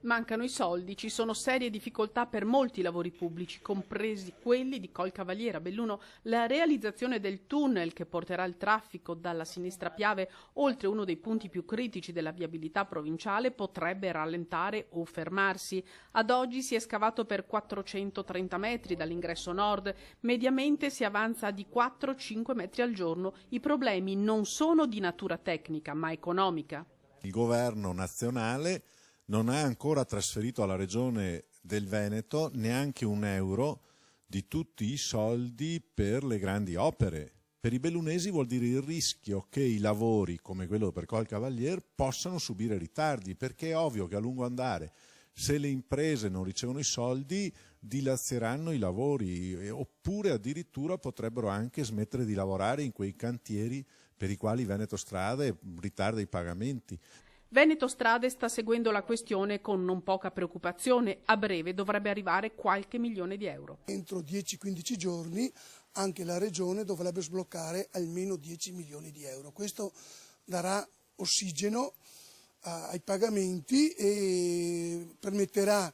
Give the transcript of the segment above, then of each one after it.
Mancano i soldi, ci sono serie difficoltà per molti lavori pubblici, compresi quelli di Colcavaliere a Belluno. La realizzazione del tunnel che porterà il traffico dalla sinistra Piave oltre uno dei punti più critici della viabilità provinciale potrebbe rallentare o fermarsi. Ad oggi si è scavato per 430 metri dall'ingresso nord, mediamente si avanza di 4-5 metri al giorno. I problemi non sono di natura tecnica ma economica. Il governo nazionale non ha ancora trasferito alla Regione del Veneto neanche un euro di tutti i soldi per le grandi opere. Per i bellunesi vuol dire il rischio che i lavori, come quello per Colcavaliere, possano subire ritardi, perché è ovvio che a lungo andare, se le imprese non ricevono i soldi, dilazieranno i lavori, oppure addirittura potrebbero anche smettere di lavorare in quei cantieri per i quali Veneto Strade ritarda i pagamenti. Veneto Strade sta seguendo la questione con non poca preoccupazione. A breve dovrebbe arrivare qualche milione di euro. Entro 10-15 giorni anche la Regione dovrebbe sbloccare almeno 10 milioni di euro. Questo darà ossigeno ai pagamenti e permetterà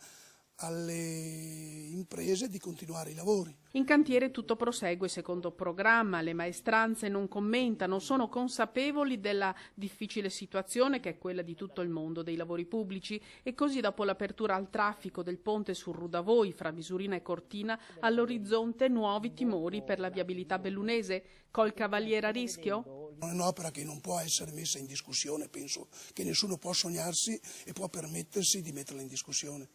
alle imprese di continuare i lavori. In cantiere tutto prosegue secondo programma, le maestranze non commentano, sono consapevoli della difficile situazione che è quella di tutto il mondo dei lavori pubblici e così dopo l'apertura al traffico del ponte sul Rudavoi fra Misurina e Cortina all'orizzonte nuovi timori per la viabilità bellunese. Colcavaliere a rischio? È un'opera che non può essere messa in discussione, penso che nessuno può sognarsi e può permettersi di metterla in discussione.